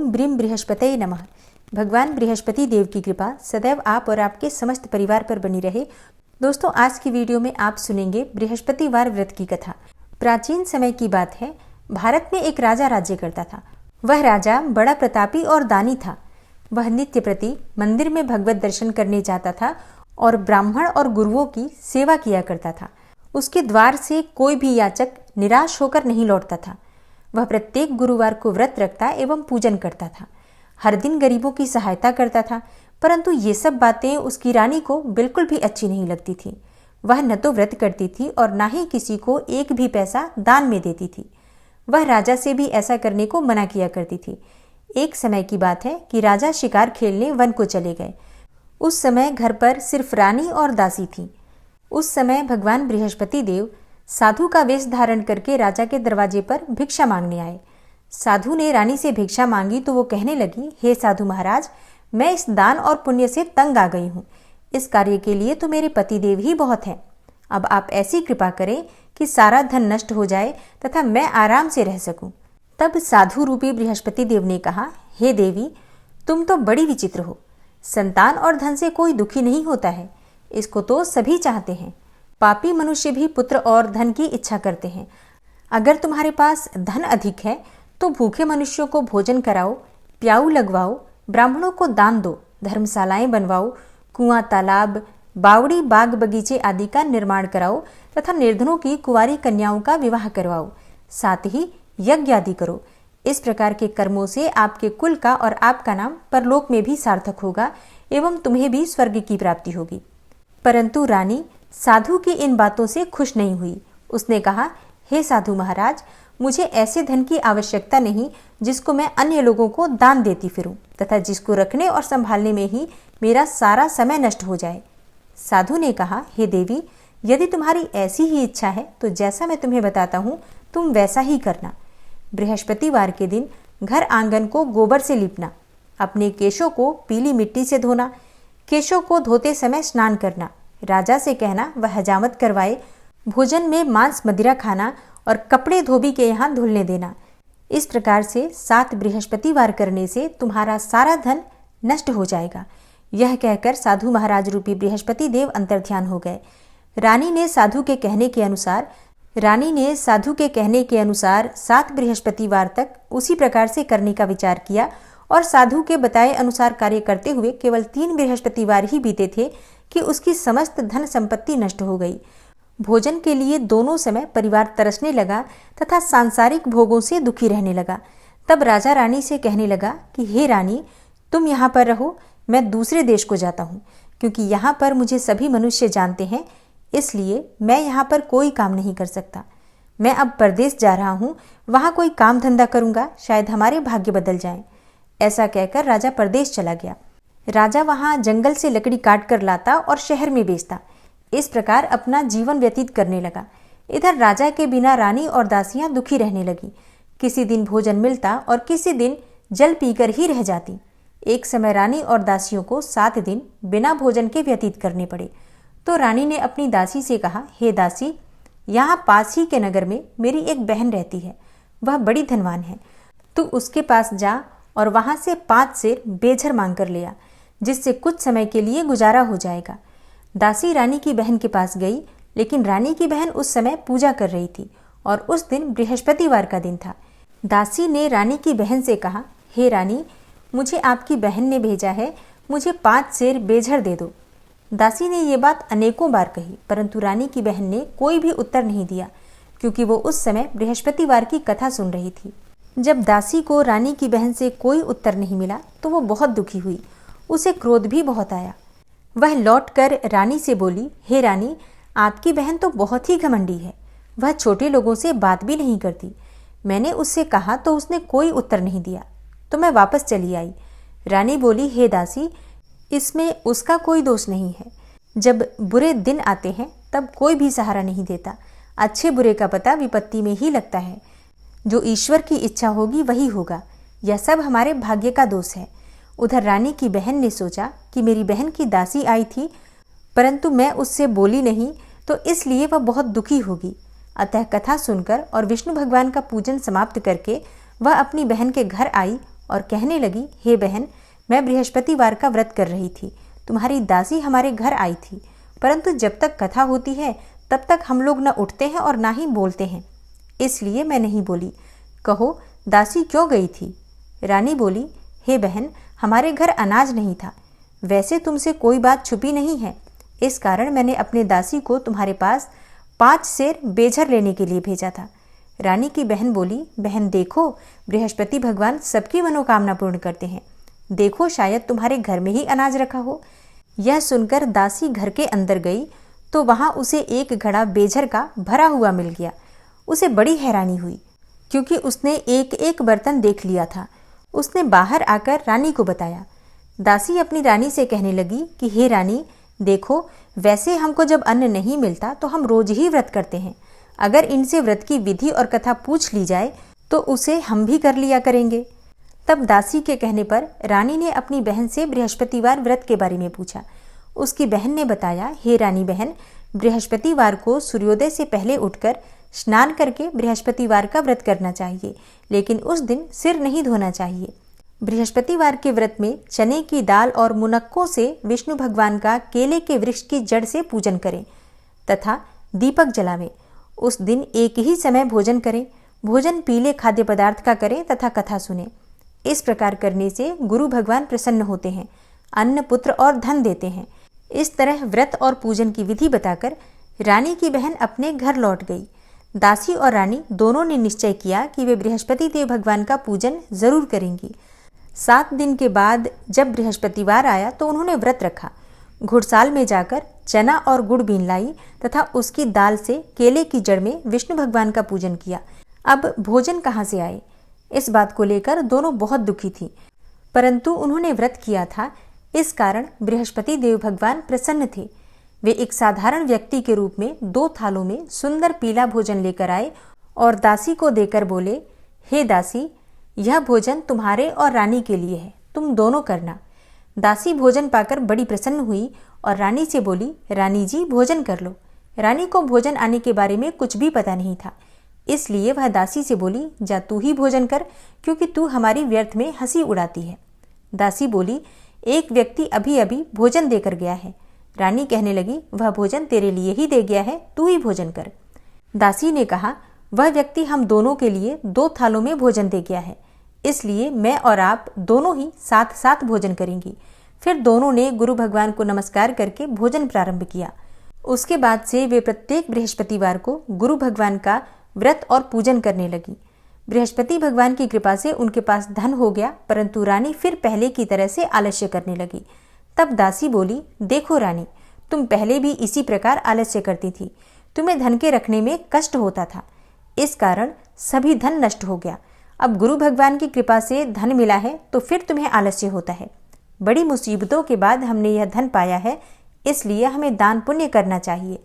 ओम brim बृहस्पतये नमः। भगवान बृहस्पति देव की कृपा सदैव आप और आपके समस्त परिवार पर बनी रहे। दोस्तों, आज की वीडियो में आप सुनेंगे बृहस्पतिवार व्रत की कथा। प्राचीन समय की बात है। भारत में एक राजा राज्य करता था। वह राजा बड़ा प्रतापी और दानी था। वह नित्य प्रति मंदिर में भगवत दर्शन करने जाता था और ब्राह्मण और गुरुओं की सेवा किया करता था। उसके द्वार से कोई भी याचक निराश होकर नहीं लौटता था। वह प्रत्येक गुरुवार को व्रत रखता एवं पूजन करता था। हर दिन गरीबों की सहायता करता था, परंतु ये सब बातें उसकी रानी को बिल्कुल भी अच्छी नहीं लगती थी। वह न तो व्रत करती थी और न ही किसी को एक भी पैसा दान में देती थी। वह राजा से भी ऐसा करने को मना किया करती थी। एक समय की बात है कि राजा शिकार खेलने वन को चले गए। उस समय घर पर सिर्फ रानी और दासी थी। उस समय भगवान बृहस्पति देव साधु का वेश धारण करके राजा के दरवाजे पर भिक्षा मांगने आए। साधु ने रानी से भिक्षा मांगी तो वो कहने लगी, हे साधु महाराज, मैं इस दान और पुण्य से तंग आ गई हूँ। इस कार्य के लिए तो मेरे पतिदेव ही बहुत हैं। अब आप ऐसी कृपा करें कि सारा धन नष्ट हो जाए तथा मैं आराम से रह सकूं। तब साधु रूपी बृहस्पति देव ने कहा, हे देवी, तुम तो बड़ी विचित्र हो। संतान और धन से कोई दुखी नहीं होता है, इसको तो सभी चाहते हैं। पापी मनुष्य भी पुत्र और धन की इच्छा करते हैं। अगर तुम्हारे पास धन अधिक है तो भूखे मनुष्यों को भोजन कराओ, प्याऊ लगवाओ, ब्राह्मणों को दान दो, धर्मशालाएं बनवाओ, कुआं, तालाब, बावड़ी, बाग बगीचे आदि का निर्माण कराओ तथा निर्धनों की कुंवारी कन्याओं का विवाह करवाओ। साथ ही यज्ञ आदि करो। इस प्रकार के कर्मों से आपके कुल का और आपका नाम परलोक में भी सार्थक होगा एवं तुम्हें भी स्वर्ग की प्राप्ति होगी। परंतु रानी साधु की इन बातों से खुश नहीं हुई। उसने कहा, हे साधु महाराज, मुझे ऐसे धन की आवश्यकता नहीं जिसको मैं अन्य लोगों को दान देती फिरूं तथा जिसको रखने और संभालने में ही मेरा सारा समय नष्ट हो जाए। साधु ने कहा, हे देवी, यदि तुम्हारी ऐसी ही इच्छा है तो जैसा मैं तुम्हें बताता हूँ तुम वैसा ही करना। बृहस्पतिवार के दिन घर आंगन को गोबर से लीपना, अपने केशों को पीली मिट्टी से धोना, केशों को धोते समय स्नान करना, राजा से कहना वह हजामत करवाए, भोजन में मांस मदिरा खाना और कपड़े धोबी के यहाँ धुलने देना। इस प्रकार से 7 बृहस्पतिवार करने से तुम्हारा सारा धन नष्ट हो जाएगा। यह कहकर साधु महाराज रूपी बृहस्पति देव अंतर्ध्यान हो गए। रानी ने साधु के कहने के अनुसार 7 बृहस्पतिवार तक उसी प्रकार से करने का विचार किया और साधु के बताए अनुसार कार्य करते हुए केवल 3 बृहस्पतिवार ही बीते थे कि उसकी समस्त धन संपत्ति नष्ट हो गई। भोजन के लिए दोनों समय परिवार तरसने लगा तथा सांसारिक भोगों से दुखी रहने लगा। तब राजा रानी से कहने लगा कि हे रानी, तुम यहाँ पर रहो, मैं दूसरे देश को जाता हूँ, क्योंकि यहाँ पर मुझे सभी मनुष्य जानते हैं, इसलिए मैं यहाँ पर कोई काम नहीं कर सकता। मैं अब परदेश जा रहा हूँ, वहाँ कोई काम धंधा करूँगा, शायद हमारे भाग्य बदल जाएं। ऐसा कहकर राजा परदेश चला गया। राजा वहाँ जंगल से लकड़ी काट कर लाता और शहर में बेचता। इस प्रकार अपना जीवन व्यतीत करने लगा। इधर राजा के बिना रानी और दासियां दुखी रहने लगी। किसी दिन भोजन मिलता और किसी दिन जल पीकर ही रह जाती। एक समय रानी और दासियों को 7 दिन बिना भोजन के व्यतीत करने पड़े। तो रानी ने अपनी दासी से कहा, हे दासी, यहाँ पास ही के नगर में मेरी एक बहन रहती है। वह बड़ी धनवान है। तू उसके पास जा और वहां से 5 सेर बेझर मांग कर ले आ, जिससे कुछ समय के लिए गुजारा हो जाएगा। दासी रानी की बहन के पास गई, लेकिन रानी की बहन उस समय पूजा कर रही थी और उस दिन बृहस्पतिवार का दिन था। दासी ने रानी की बहन से कहा, हे रानी, मुझे आपकी बहन ने भेजा है, मुझे 5 सेर बेझर दे दो। दासी ने ये बात अनेकों बार कही, परंतु रानी की बहन ने कोई भी उत्तर नहीं दिया, क्योंकि वो उस समय बृहस्पतिवार की कथा सुन रही थी। जब दासी को रानी की बहन से कोई उत्तर नहीं मिला तो वो बहुत दुखी हुई। उसे क्रोध भी बहुत आया। वह लौटकर रानी से बोली, हे रानी, आपकी बहन तो बहुत ही घमंडी है। वह छोटे लोगों से बात भी नहीं करती। मैंने उससे कहा तो उसने कोई उत्तर नहीं दिया, तो मैं वापस चली आई। रानी बोली, हे दासी, इसमें उसका कोई दोष नहीं है। जब बुरे दिन आते हैं तब कोई भी सहारा नहीं देता। अच्छे बुरे का पता विपत्ति में ही लगता है। जो ईश्वर की इच्छा होगी वही होगा। यह सब हमारे भाग्य का दोष है। उधर रानी की बहन ने सोचा कि मेरी बहन की दासी आई थी, परंतु मैं उससे बोली नहीं, तो इसलिए वह बहुत दुखी होगी। अतः कथा सुनकर और विष्णु भगवान का पूजन समाप्त करके वह अपनी बहन के घर आई और कहने लगी, हे बहन, मैं बृहस्पतिवार का व्रत कर रही थी। तुम्हारी दासी हमारे घर आई थी, परंतु जब तक कथा होती है तब तक हम लोग न उठते हैं और ना ही बोलते हैं, इसलिए मैं नहीं बोली। कहो, दासी क्यों गई थी? रानी बोली, हे बहन, हमारे घर अनाज नहीं था। वैसे तुमसे कोई बात छुपी नहीं है, इस कारण मैंने अपने दासी को तुम्हारे पास 5 सेर बेझर लेने के लिए भेजा था। रानी की बहन बोली, बहन देखो, बृहस्पति भगवान सबकी मनोकामना पूर्ण करते हैं। देखो, शायद तुम्हारे घर में ही अनाज रखा हो। यह सुनकर दासी घर के अंदर गई तो वहां उसे एक घड़ा बेझर का भरा हुआ मिल गया। उसे बड़ी हैरानी हुई, क्योंकि उसने एक एक बर्तन देख लिया था। उसने बाहर आकर रानी को बताया। दासी अपनी रानी से कहने लगी कि हे रानी, देखो, वैसे हमको जब अन्न नहीं मिलता तो हम रोज ही व्रत करते हैं। अगर इनसे व्रत की विधि और कथा पूछ ली जाए तो उसे हम भी कर लिया करेंगे। तब दासी के कहने पर रानी ने अपनी बहन से बृहस्पतिवार व्रत के बारे में पूछा। उसकी बहन ने बताया, हे रानी बहन, बृहस्पतिवार को सूर्योदय से पहले उठकर स्नान करके बृहस्पतिवार का व्रत करना चाहिए, लेकिन उस दिन सिर नहीं धोना चाहिए। बृहस्पतिवार के व्रत में चने की दाल और मुनक्कों से विष्णु भगवान का केले के वृक्ष की जड़ से पूजन करें तथा दीपक जलावें। उस दिन एक ही समय भोजन करें। भोजन पीले खाद्य पदार्थ का करें तथा कथा सुनें। इस प्रकार करने से गुरु भगवान प्रसन्न होते हैं, अन्न, पुत्र और धन देते हैं। इस तरह व्रत और पूजन की विधि बताकर रानी की बहन अपने घर लौट गई। दासी और रानी दोनों ने निश्चय किया कि वे बृहस्पति देव भगवान का पूजन जरूर करेंगी। 7 दिन के बाद जब बृहस्पतिवार आया तो उन्होंने व्रत रखा। घुड़साल में जाकर चना और गुड़ बीन लाई तथा उसकी दाल से केले की जड़ में विष्णु भगवान का पूजन किया। अब भोजन कहाँ से आए, इस बात को लेकर दोनों बहुत दुखी थी, परंतु उन्होंने व्रत किया था, इस कारण बृहस्पति देव भगवान प्रसन्न थे। वे एक साधारण व्यक्ति के रूप में 2 थालों में सुंदर पीला भोजन लेकर आए और दासी को देकर बोले, हे दासी, यह भोजन तुम्हारे और रानी के लिए है, तुम दोनों करना। दासी भोजन पाकर बड़ी प्रसन्न हुई और रानी से बोली, रानी जी, भोजन कर लो। रानी को भोजन आने के बारे में कुछ भी पता नहीं था, इसलिए वह दासी से बोली, जा तू ही भोजन कर, क्योंकि तू हमारी व्यर्थ में हंसी उड़ाती है। दासी बोली, एक व्यक्ति अभी अभी भोजन देकर गया है। रानी कहने लगी, वह भोजन तेरे लिए ही दे गया है, तू ही भोजन कर। दासी ने कहा, वह व्यक्ति हम दोनों के लिए 2 थालों में भोजन दे गया है, इसलिए मैं और आप दोनों ही साथ साथ भोजन करेंगी। फिर दोनों ने गुरु भगवान को नमस्कार करके भोजन प्रारंभ किया। उसके बाद से वे प्रत्येक बृहस्पतिवार को गुरु भगवान का व्रत और पूजन करने लगी। बृहस्पति भगवान की कृपा से उनके पास धन हो गया, परंतु रानी फिर पहले की तरह से आलस्य करने लगी। तब दासी बोली, देखो रानी, तुम पहले भी इसी प्रकार आलस्य करती थी, तुम्हें धन के रखने में कष्ट होता था, इस कारण सभी धन नष्ट हो गया। अब गुरु भगवान की कृपा से धन मिला है तो फिर तुम्हें आलस्य होता है। बड़ी मुसीबतों के बाद हमने यह धन पाया है, इसलिए हमें दान पुण्य करना चाहिए।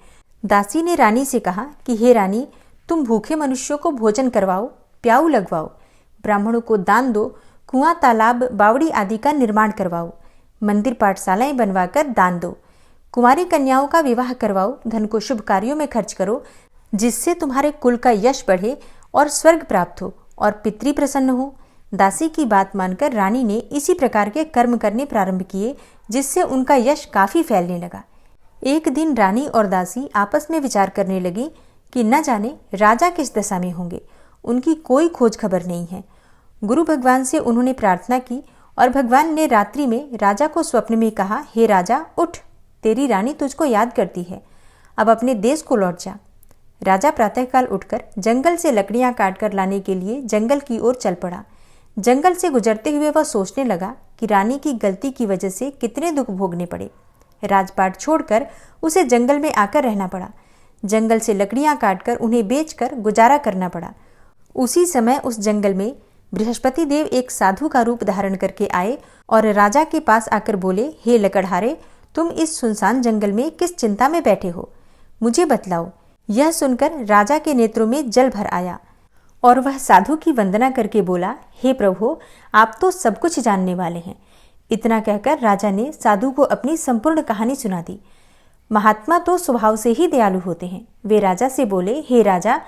दासी ने रानी से कहा कि हे रानी, तुम भूखे मनुष्यों को भोजन करवाओ, प्याऊ लगवाओ, ब्राह्मणों को दान दो, कुआं, तालाब, बावड़ी आदि का निर्माण करवाओ, मंदिर पाठशालाएं बनवाकर दान दो, कुंवारी कन्याओं का विवाह करवाओ, धन को शुभ कार्यों में खर्च करो, जिससे तुम्हारे कुल का यश बढ़े और स्वर्ग प्राप्त हो और पितृ प्रसन्न हो। दासी की बात मानकर रानी ने इसी प्रकार के कर्म करने प्रारंभ किए, जिससे उनका यश काफी फैलने लगा। एक दिन रानी और दासी आपस में विचार करने लगी कि न जाने राजा किस दशा में होंगे, उनकी कोई खोज खबर नहीं है। गुरु भगवान से उन्होंने प्रार्थना की और भगवान ने रात्रि में राजा को स्वप्न में कहा, हे राजा, उठ, तेरी रानी तुझको याद करती है, अब अपने देश को लौट जा। राजा प्रातःकाल उठकर जंगल से लकड़ियां काटकर लाने के लिए जंगल की ओर चल पड़ा। जंगल से गुजरते हुए वह सोचने लगा कि रानी की गलती की वजह से कितने दुख भोगने पड़े। राजपाट छोड़कर उसे जंगल में आकर रहना पड़ा। जंगल से लकड़ियां काटकर उन्हें बेचकर गुजारा करना पड़ा। उसी समय उस जंगल में बृहस्पति देव एक साधु का रूप धारण करके आए और राजा के पास आकर बोले, हे लकड़हारे, तुम इस सुनसान जंगल में किस चिंता में बैठे हो, मुझे बतलाओ। यह सुनकर राजा के नेत्रों में जल भर आया और वह साधु की वंदना करके बोला, हे प्रभु, आप तो सब कुछ जानने वाले हैं। इतना कहकर राजा ने साधु को अपनी संपूर्ण कहानी सुना दी। महात्मा तो स्वभाव से ही दयालु होते हैं। वे राजा से बोले, हे राजा,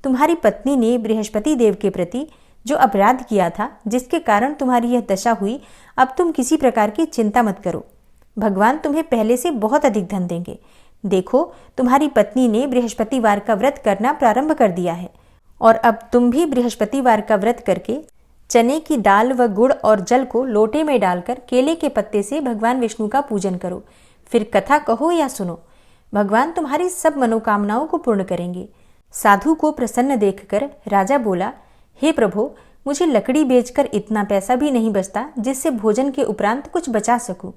तुम्हारी पत्नी ने बृहस्पति देव के प्रति जो अपराध किया था, जिसके कारण तुम्हारी यह दशा हुई, अब तुम किसी प्रकार की चिंता मत करो। भगवान तुम्हें पहले से बहुत अधिक धन देंगे। देखो, तुम्हारी पत्नी ने बृहस्पतिवार का व्रत करना प्रारंभ कर दिया है और अब तुम भी बृहस्पतिवार का व्रत करके चने की दाल व गुड़ और जल को लोटे में डालकर केले के पत्ते से भगवान विष्णु का पूजन करो। फिर कथा कहो या सुनो। भगवान तुम्हारी सब मनोकामनाओं को पूर्ण करेंगे। साधु को प्रसन्न देखकर राजा बोला, हे प्रभु, मुझे लकड़ी बेचकर इतना पैसा भी नहीं बचता जिससे भोजन के उपरांत कुछ बचा सकूं।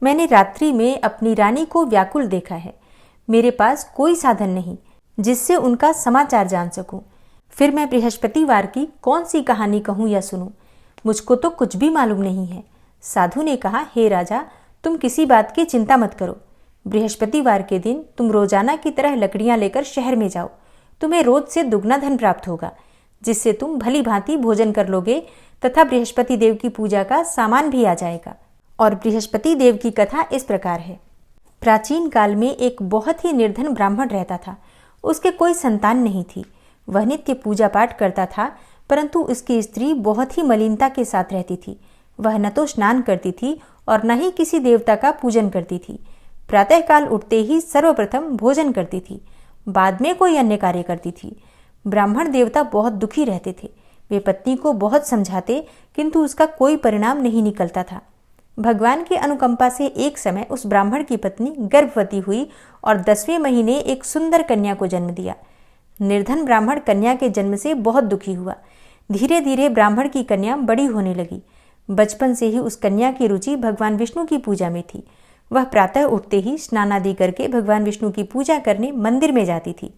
मैंने रात्रि में अपनी रानी को व्याकुल देखा है। मेरे पास कोई साधन नहीं जिससे उनका समाचार जान सकूं। फिर मैं बृहस्पतिवार की कौन सी कहानी कहूं या सुनूं? मुझको तो कुछ भी मालूम नहीं है। साधु ने कहा, हे राजा, तुम किसी बात की चिंता मत करो। बृहस्पतिवार के दिन तुम रोजाना की तरह लकड़ियां लेकर शहर में जाओ। तुम्हें रोज से दुगना धन प्राप्त होगा, जिससे तुम भली भांति भोजन कर लोगे तथा बृहस्पति देव की पूजा का सामान भी आ जाएगा। और बृहस्पति देव की कथा इस प्रकार है। प्राचीन काल में एक बहुत ही निर्धन ब्राह्मण रहता था। उसके कोई संतान नहीं थी। वह नित्य पूजा पाठ करता था, परंतु उसकी स्त्री बहुत ही मलिनता के साथ रहती थी। वह न तो स्नान करती थी और न ही किसी देवता का पूजन करती थी। प्रातःकाल उठते ही सर्वप्रथम भोजन करती थी, बाद में कोई अन्य कार्य करती थी। ब्राह्मण देवता बहुत दुखी रहते थे। वे पत्नी को बहुत समझाते, किंतु उसका कोई परिणाम नहीं निकलता था। भगवान की अनुकंपा से एक समय उस ब्राह्मण की पत्नी गर्भवती हुई और 10वें महीने एक सुंदर कन्या को जन्म दिया। निर्धन ब्राह्मण कन्या के जन्म से बहुत दुखी हुआ। धीरे धीरे ब्राह्मण की कन्या बड़ी होने लगी। बचपन से ही उस कन्या की रुचि भगवान विष्णु की पूजा में थी। वह प्रातः उठते ही स्नान आदि करके भगवान विष्णु की पूजा करने मंदिर में जाती थी।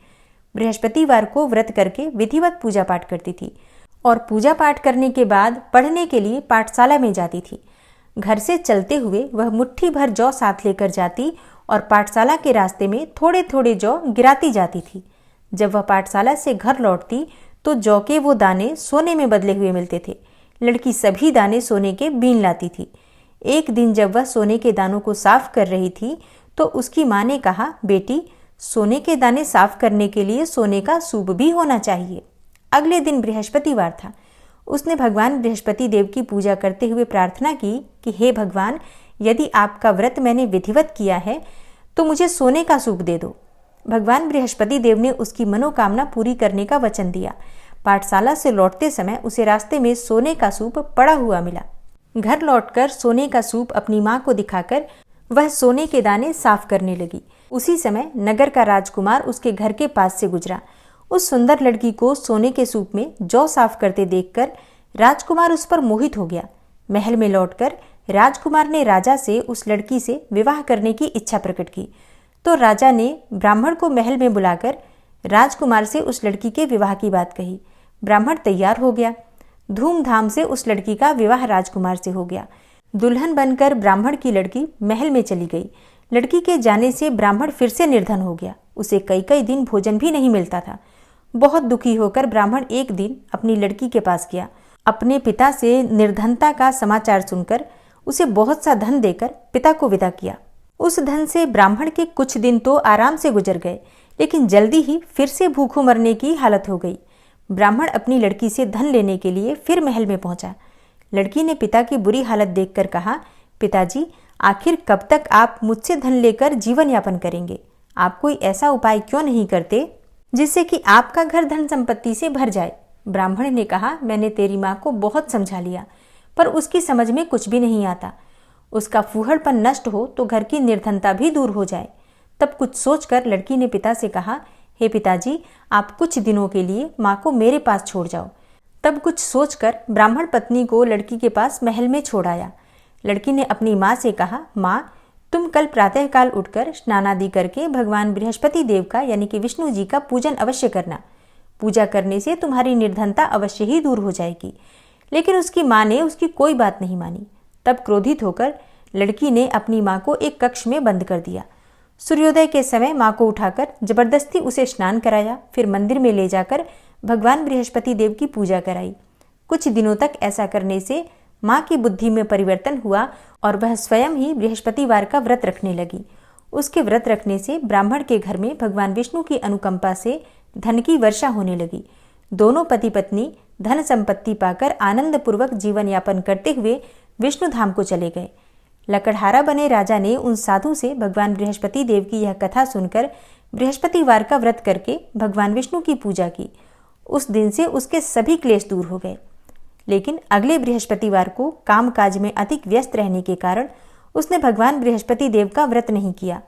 बृहस्पतिवार को व्रत करके विधिवत पूजा पाठ करती थी और पूजा पाठ करने के बाद पढ़ने के लिए पाठशाला में जाती थी। घर से चलते हुए वह मुट्ठी भर जौ साथ लेकर जाती और पाठशाला के रास्ते में थोड़े थोड़े जौ गिराती जाती थी। जब वह पाठशाला से घर लौटती तो जौ के वो दाने सोने में बदले हुए मिलते थे। लड़की सभी दाने सोने के बीन लाती थी। एक दिन जब वह सोने के दानों को साफ कर रही थी तो उसकी माँ ने कहा, बेटी, सोने के दाने साफ करने के लिए सोने का सूप भी होना चाहिए। अगले दिन बृहस्पतिवार था। उसने भगवान बृहस्पति देव की पूजा करते हुए प्रार्थना की कि हे भगवान, यदि आपका व्रत मैंने विधिवत किया है तो मुझे सोने का सूप दे दो। भगवान बृहस्पति देव ने उसकी मनोकामना पूरी करने का वचन दिया। पाठशाला से लौटते समय उसे रास्ते में सोने का सूप पड़ा हुआ मिला। घर लौटकर सोने का सूप अपनी माँ को दिखाकर वह सोने के दाने साफ करने लगी। उसी समय नगर का राजकुमार उसके घर के पास से गुजरा। उस सुंदर लड़की को सोने के सूप में जौ साफ करते देखकर राजकुमार उस पर मोहित हो गया। महल में लौटकर राजकुमार ने राजा से उस लड़की से विवाह करने की इच्छा प्रकट की। तो राजा ने ब्राह्मण को महल में बुलाकर राजकुमार से उस लड़की के विवाह की बात कही। ब्राह्मण तैयार हो गया। धूमधाम से उस लड़की का विवाह राजकुमार से हो गया। दुल्हन बनकर ब्राह्मण की लड़की महल में चली गई। लड़की के जाने से ब्राह्मण फिर से निर्धन हो गया। उसे कई कई दिन भोजन भी नहीं मिलता था। बहुत दुखी होकर ब्राह्मण एक दिन अपनी लड़की के पास गया। अपने पिता से निर्धनता का समाचार सुनकर उसे बहुत सा धन देकर पिता को विदा किया। उस धन से ब्राह्मण के कुछ दिन तो आराम से गुजर गए, लेकिन जल्दी ही फिर से भूखों मरने की हालत हो गई। ब्राह्मण अपनी लड़की से धन लेने के लिए फिर महल में पहुंचा। लड़की ने पिता की बुरी हालत देखकर कहा, पिताजी, आखिर कब तक आप मुझसे धन लेकर जीवन यापन करेंगे? आप कोई ऐसा उपाय क्यों नहीं करते जिससे कि आपका घर धन संपत्ति से भर जाए? ब्राह्मण ने कहा, मैंने तेरी माँ को बहुत समझा लिया, पर उसकी समझ में कुछ भी नहीं आता। उसका फूहड़पन नष्ट हो तो घर की निर्धनता भी दूर हो जाए। तब कुछ सोचकर लड़की ने पिता से कहा, हे पिताजी, आप कुछ दिनों के लिए माँ को मेरे पास छोड़ जाओ। तब कुछ सोचकर ब्राह्मण पत्नी को लड़की के पास महल में छोड़ आया। लड़की ने अपनी माँ से कहा, माँ, तुम कल प्रातःकाल उठकर स्नान आदि करके भगवान बृहस्पति देव का यानी कि विष्णु जी का पूजन अवश्य करना। पूजा करने से तुम्हारी निर्धनता अवश्य ही दूर हो जाएगी। लेकिन उसकी माँ ने उसकी कोई बात नहीं मानी। तब क्रोधित होकर लड़की ने अपनी माँ को एक कक्ष में बंद कर दिया। सूर्योदय के समय माँ को उठाकर जबरदस्ती उसे स्नान कराया, फिर मंदिर में ले जाकर भगवान बृहस्पति देव की पूजा कराई। कुछ दिनों तक ऐसा करने से माँ की बुद्धि में परिवर्तन हुआ और वह स्वयं ही बृहस्पतिवार का व्रत रखने लगी। उसके व्रत रखने से ब्राह्मण के घर में भगवान विष्णु की अनुकंपा से धन की वर्षा होने लगी। दोनों पति पत्नी धन संपत्ति पाकर आनंद पूर्वक जीवन यापन करते हुए विष्णु धाम को चले गए। लकड़हारा बने राजा ने उन साधु से भगवान बृहस्पति देव की यह कथा सुनकर बृहस्पतिवार का व्रत करके भगवान विष्णु की पूजा की। उस दिन से उसके सभी क्लेश दूर हो गए। लेकिन अगले बृहस्पतिवार को कामकाज में अधिक व्यस्त रहने के कारण उसने भगवान बृहस्पति देव का व्रत नहीं किया।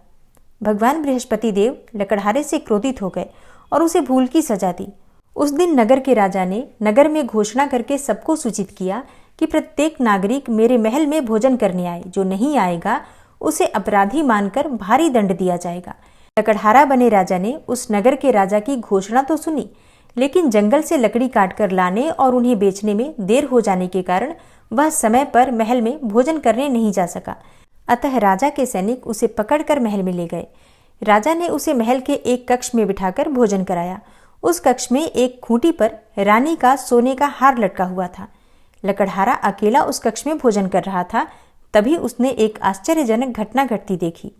भगवान बृहस्पति देव लकड़हारे से क्रोधित हो गए और उसे भूल की सजा दी। उस दिन नगर के राजा ने नगर में घोषणा करके सबको सूचित किया कि प्रत्येक नागरिक मेरे महल में भोजन करने आए, जो नहीं आएगा उसे अपराधी मानकर भारी दंड दिया जाएगा। लकड़हारा बने राजा ने उस नगर के राजा की घोषणा तो सुनी, लेकिन जंगल से लकड़ी काटकर लाने और उन्हें बेचने में देर हो जाने के कारण वह समय पर महल में भोजन करने नहीं जा सका। अतः राजा के सैनिक उसे पकड़कर महल में ले गए। राजा ने उसे महल के एक कक्ष में बिठाकर भोजन कराया। उस कक्ष में एक खूंटी पर रानी का सोने का हार लटका हुआ था। लकड़हारा अकेला उस कक्ष में भोजन कर रहा था। तभी उसने एक आश्चर्यजनक घटना घटती देखी।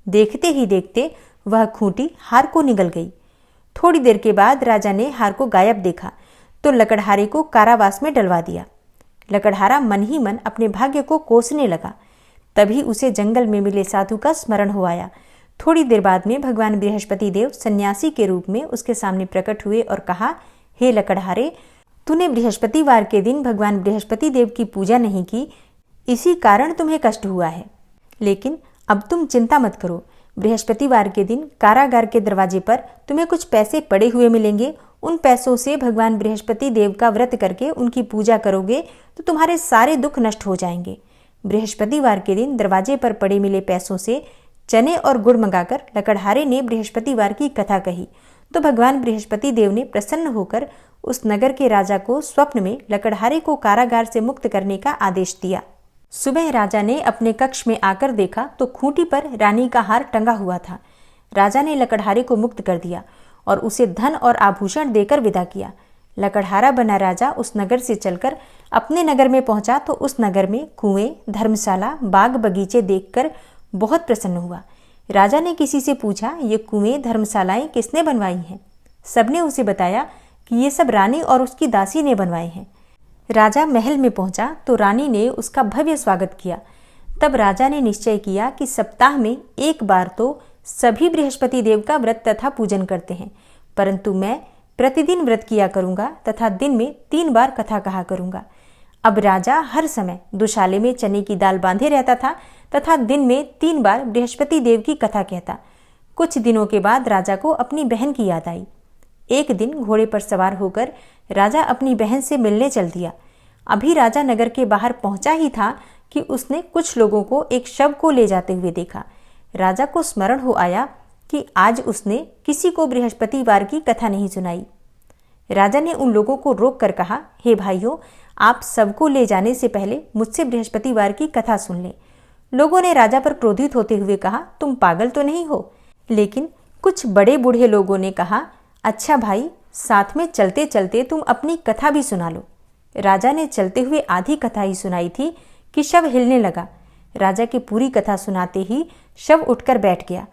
देखते ही देखते वह खूंटी हार को निगल गई। थोड़ी देर के बाद राजा ने हार को गायब देखा तो लकड़हारे को कारावास में डलवा दिया। लकड़हारा मन ही मन अपने भाग्य को कोसने लगा। तभी उसे जंगल में मिले साधु का स्मरण हो आया। थोड़ी देर बाद में भगवान बृहस्पति देव सन्यासी के रूप में उसके सामने प्रकट हुए और कहा, हे लकड़हारे, तूने बृहस्पतिवार के दिन भगवान बृहस्पति देव की पूजा नहीं की, इसी कारण तुम्हें कष्ट हुआ है। लेकिन अब तुम चिंता मत करो। बृहस्पतिवार के दिन कारागार के दरवाजे पर तुम्हें कुछ पैसे पड़े हुए मिलेंगे। उन पैसों से भगवान बृहस्पति देव का व्रत करके उनकी पूजा करोगे तो तुम्हारे सारे दुख नष्ट हो जाएंगे। बृहस्पतिवार के दिन दरवाजे पर पड़े मिले पैसों से चने और गुड़ मंगाकर लकड़हारे ने बृहस्पतिवार की कथा कही तो भगवान बृहस्पति देव ने प्रसन्न होकर उस नगर के राजा को स्वप्न में लकड़हारे को कारागार से मुक्त करने का आदेश दिया। सुबह राजा ने अपने कक्ष में आकर देखा तो खूंटी पर रानी का हार टंगा हुआ था। राजा ने लकड़हारे को मुक्त कर दिया और उसे धन और आभूषण देकर विदा किया। लकड़हारा बना राजा उस नगर से चलकर अपने नगर में पहुंचा तो उस नगर में कुएं, धर्मशाला, बाग बगीचे देखकर बहुत प्रसन्न हुआ। राजा ने किसी से पूछा, ये कुएं, धर्मशालाएं किसने बनवाई हैं? सबने उसे बताया कि ये सब रानी और उसकी दासी ने बनवाए हैं। राजा महल में पहुंचा तो रानी ने उसका भव्य स्वागत किया। तब राजा ने निश्चय किया कि सप्ताह में एक बार तो सभी बृहस्पति देव का व्रत तथा पूजन करते हैं, परंतु मैं प्रतिदिन व्रत किया करूंगा तथा दिन में 3 बार कथा कहा करूंगा। अब राजा हर समय दुशाले में चने की दाल बांधे रहता था तथा दिन में 3 बार बृहस्पति देव की कथा कहता। कुछ दिनों के बाद राजा को अपनी बहन की याद आई। एक दिन घोड़े पर सवार होकर राजा अपनी बहन से मिलने चल दिया। अभी राजा नगर के बाहर पहुंचा ही था कि उसने कुछ लोगों को एक शव को ले जाते हुए देखा। राजा को स्मरण हो आया कि आज उसने किसी को बृहस्पतिवार की कथा नहीं सुनाई। राजा ने उन लोगों को रोक कर कहा, हे भाइयों, आप सबको ले जाने से पहले मुझसे बृहस्पतिवार की कथा सुन लें। लोगों ने राजा पर क्रोधित होते हुए कहा, तुम पागल तो नहीं हो? लेकिन कुछ बड़े बूढ़े लोगों ने कहा, अच्छा भाई, साथ में चलते चलते तुम अपनी कथा भी सुना लो। राजा ने चलते हुए आधी कथा ही सुनाई थी कि शव हिलने लगा। राजा की पूरी कथा सुनाते ही शव उठकर बैठ गया।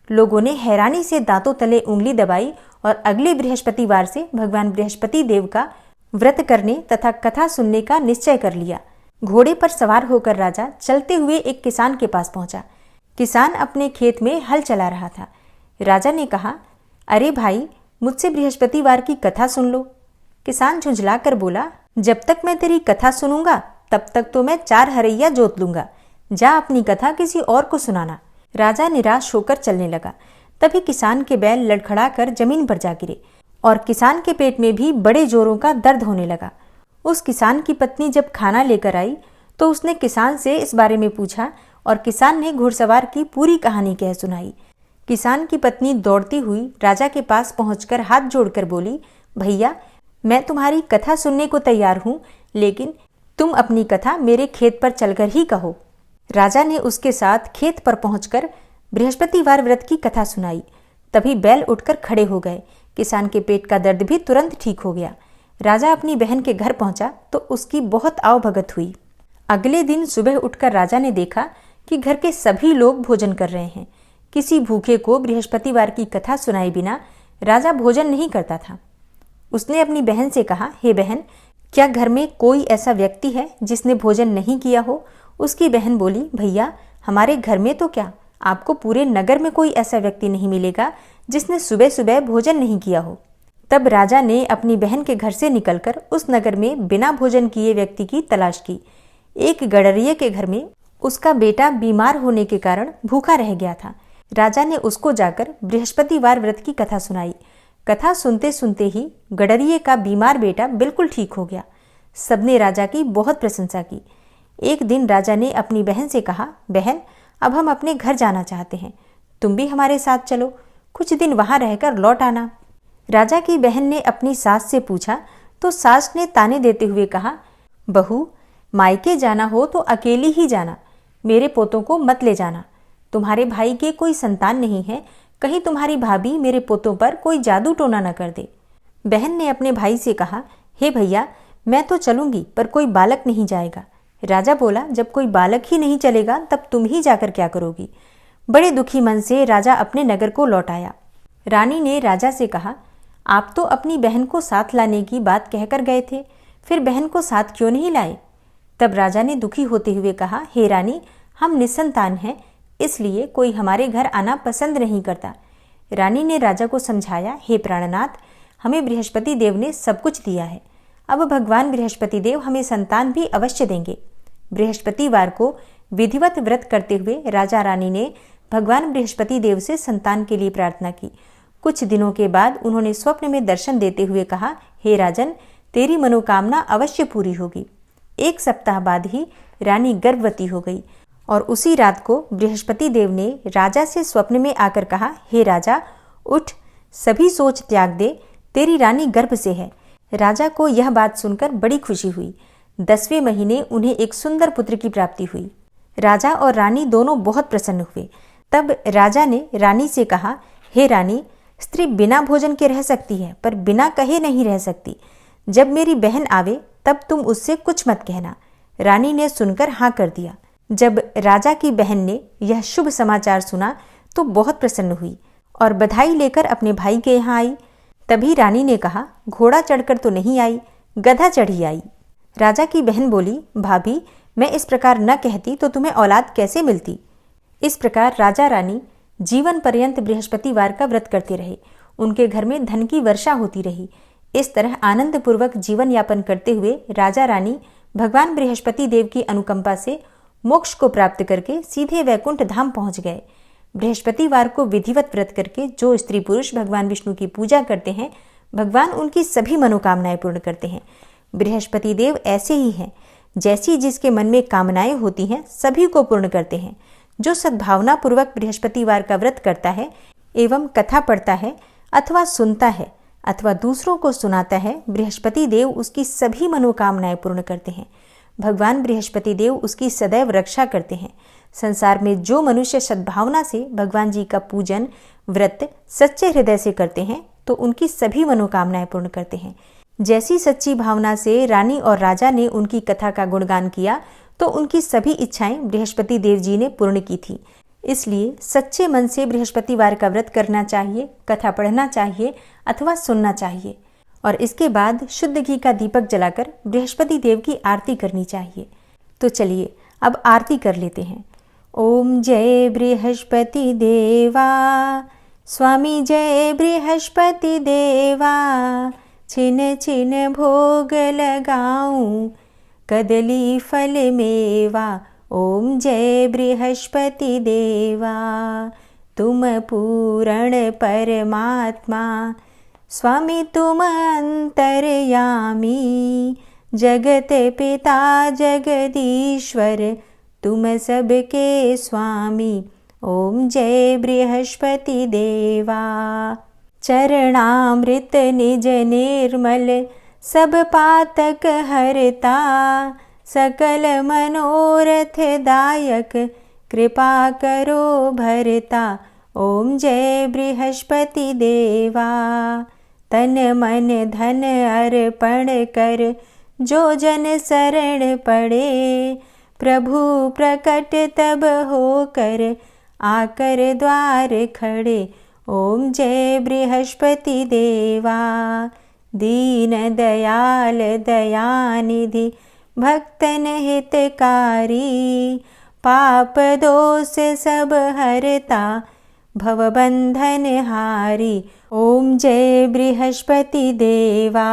लोगों ने हैरानी से दांतों तले उंगली दबाई और अगले बृहस्पतिवार से भगवान बृहस्पति देव का व्रत करने तथा कथा सुनने का निश्चय कर लिया। घोड़े पर सवार होकर राजा चलते हुए एक किसान के पास पहुंचा। किसान अपने खेत में हल चला रहा था। राजा ने कहा, अरे भाई, मुझसे बृहस्पतिवार की कथा सुन लो। किसान झुंझला कर बोला, जब तक मैं तेरी कथा सुनूंगा तब तक तो मैं 4 हरैया जोत लूंगा। जा अपनी कथा किसी और को सुनाना। राजा निराश होकर चलने लगा। तभी किसान के बैल लड़खड़ा कर जमीन पर जा गिरे और किसान के पेट में भी बड़े जोरों का दर्द होने लगा। उस किसान की पत्नी जब खाना लेकर आई तो उसने किसान से इस बारे में पूछा और किसान ने घुड़सवार की पूरी कहानी कह सुनाई। किसान की पत्नी दौड़ती हुई राजा के पास पहुंचकर हाथ जोड़कर बोली, भैया, मैं तुम्हारी कथा सुनने को तैयार हूं, लेकिन तुम अपनी कथा मेरे खेत पर चलकर ही कहो। राजा ने उसके साथ खेत पर पहुंचकर बृहस्पतिवार व्रत की कथा सुनाई। तभी बैल उठकर खड़े हो गए। किसान के पेट का दर्द भी तुरंत ठीक हो गया। राजा अपनी बहन के घर पहुंचा तो उसकी बहुत आवभगत हुई। अगले दिन सुबह उठकर राजा ने देखा कि घर के सभी लोग भोजन कर रहे हैं। किसी भूखे को बृहस्पतिवार की कथा सुनाए बिना राजा भोजन नहीं करता था। उसने अपनी बहन से कहा, हे बहन, क्या घर में कोई ऐसा व्यक्ति है जिसने भोजन नहीं किया हो? उसकी बहन बोली, भैया, हमारे घर में तो क्या, आपको पूरे नगर में कोई ऐसा व्यक्ति नहीं मिलेगा जिसने सुबह सुबह भोजन नहीं किया हो। तब राजा ने अपनी बहन के घर से निकलकर उस नगर में बिना भोजन किए व्यक्ति की तलाश की। एक गडरिये के घर में उसका बेटा बीमार होने के कारण भूखा रह गया था। राजा ने उसको जाकर बृहस्पतिवार व्रत की कथा सुनाई। कथा सुनते सुनते ही गडरिये का बीमार बेटा बिल्कुल ठीक हो गया। सबने राजा की बहुत प्रशंसा की। एक दिन राजा ने अपनी बहन से कहा, बहन, अब हम अपने घर जाना चाहते हैं, तुम भी हमारे साथ चलो, कुछ दिन वहां रहकर लौट आना। राजा की बहन ने अपनी सास से पूछा तो सास ने ताने देते हुए कहा, बहू, मायके जाना हो तो अकेली ही जाना, मेरे पोतों को मत ले जाना। तुम्हारे भाई के कोई संतान नहीं है, कहीं तुम्हारी भाभी मेरे पोतों पर कोई जादू टोना न कर दे। बहन ने अपने भाई से कहा, हे भैया, मैं तो चलूंगी पर कोई बालक नहीं जाएगा। राजा बोला, जब कोई बालक ही नहीं चलेगा तब तुम ही जाकर क्या करोगी? बड़े दुखी मन से राजा अपने नगर को लौट आया। रानी ने राजा से कहा, आप तो अपनी बहन को साथ लाने की बात कहकर गए थे, फिर बहन को साथ क्यों नहीं लाए? तब राजा ने दुखी होते हुए कहा, हे रानी, हम निसंतान हैं, इसलिए कोई हमारे घर आना पसंद नहीं करता। रानी ने राजा को समझाया, हे प्राणनाथ, हमें बृहस्पति देव ने सब कुछ दिया है, अब भगवान बृहस्पति देव हमें संतान भी अवश्य देंगे। बृहस्पतिवार को विधिवत व्रत करते हुए राजा रानी ने भगवान बृहस्पति देव से संतान के लिए प्रार्थना की। कुछ दिनों के बाद उन्होंने स्वप्न में दर्शन देते हुए कहा, हे राजन, तेरी मनोकामना अवश्य पूरी होगी। 1 सप्ताह बाद ही रानी गर्भवती हो गई और उसी रात को बृहस्पति देव ने राजा से स्वप्न में आकर कहा, हे राजा, उठ, सभी सोच त्याग दे, तेरी रानी गर्भ से है। राजा को यह बात सुनकर बड़ी खुशी हुई। 10वें महीने उन्हें एक सुंदर पुत्र की प्राप्ति हुई। राजा और रानी दोनों बहुत प्रसन्न हुए। तब राजा ने रानी से कहा, हे रानी, स्त्री बिना भोजन के रह सकती है पर बिना कहे नहीं रह सकती। जब मेरी बहन आवे तब तुम उससे कुछ मत कहना। रानी ने सुनकर हाँ कर दिया। जब राजा की बहन ने यह शुभ समाचार सुना तो बहुत प्रसन्न हुई और बधाई लेकर अपने भाई के यहाँ आई। तभी रानी ने कहा, घोड़ा चढ़कर तो नहीं आई, गधा चढ़ी आई। राजा की बहन बोली, भाभी, मैं इस प्रकार न कहती तो तुम्हें औलाद कैसे मिलती? इस प्रकार राजा रानी जीवन पर्यंत बृहस्पतिवार का व्रत करते रहे। उनके घर में धन की वर्षा होती रही। इस तरह आनंद पूर्वक जीवन यापन करते हुए राजा रानी भगवान बृहस्पति देव की अनुकंपा से मोक्ष को प्राप्त करके सीधे वैकुंठ धाम पहुंच गए। बृहस्पतिवार को विधिवत व्रत करके जो स्त्री पुरुष भगवान विष्णु की पूजा करते हैं, भगवान उनकी सभी मनोकामनाएं पूर्ण करते हैं। बृहस्पति देव ऐसे ही हैं, जैसी जिसके मन में कामनाएं होती हैं सभी को पूर्ण करते हैं। जो सद्भावना पूर्वक बृहस्पतिवार का व्रत करता है एवं कथा पढ़ता है अथवा सुनता है अथवा दूसरों को सुनाता है, बृहस्पति देव उसकी सभी मनोकामनाएं पूर्ण करते हैं। भगवान बृहस्पति देव उसकी सदैव रक्षा करते हैं। संसार में जो मनुष्य सद्भावना से भगवान जी का पूजन व्रत सच्चे हृदय से करते हैं तो उनकी सभी मनोकामनाएं पूर्ण करते हैं। जैसी सच्ची भावना से रानी और राजा ने उनकी कथा का गुणगान किया तो उनकी सभी इच्छाएं बृहस्पति देव जी ने पूर्ण की थी। इसलिए सच्चे मन से बृहस्पतिवार का व्रत करना चाहिए, कथा पढ़ना चाहिए अथवा सुनना चाहिए और इसके बाद शुद्ध घी का दीपक जलाकर बृहस्पति देव की आरती करनी चाहिए। तो चलिए अब आरती कर लेते हैं। ओम जय बृहस्पति देवा, स्वामी जय बृहस्पति देवा, छिन छिन भोग लगाऊं कदली फल मेवा। ओम जय बृहस्पति देवा, तुम पूर्ण परमात्मा, स्वामी तुम अंतर्यामी, जगत पिता जगदीश्वर, तुम सबके स्वामी। ओम जय बृहस्पति देवा, चरणामृत निज निर्मल, सब पातक हरता, सकल मनोरथ दायक, कृपा करो भरता। ओम जय बृहस्पति देवा, तन मन धन अर्पण कर, जो जन शरण पड़े, प्रभु प्रकट तब होकर, आकर द्वार खड़े। ओम जय बृहस्पति देवा, दीन दयाल दयानिधि भक्तन हितकारी, पाप दोष सब हरता भवबंधन हारी। ओम जय बृहस्पति देवा,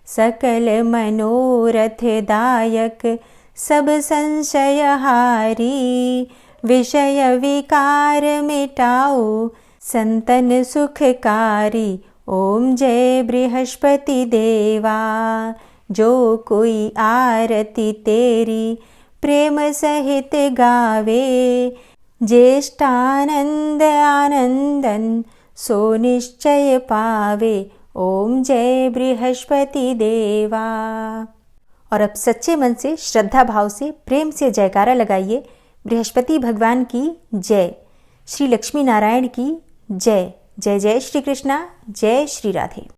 सकल मनोरथ दायक सब संशय हारी। विषय विकार मिटाओ संतन सुखकारी। ओम जय बृहस्पति देवा, जो कोई आरती तेरी प्रेम सहित गावे, ज्येष्ठानंद आनंदन सो निश्चय पावे। ओम जय बृहस्पति देवा। और अब सच्चे मन से, श्रद्धा भाव से, प्रेम से जयकारा लगाइए। बृहस्पति भगवान की जय, श्री लक्ष्मी नारायण की जय। जय जय श्री कृष्णा, जय श्री राधे।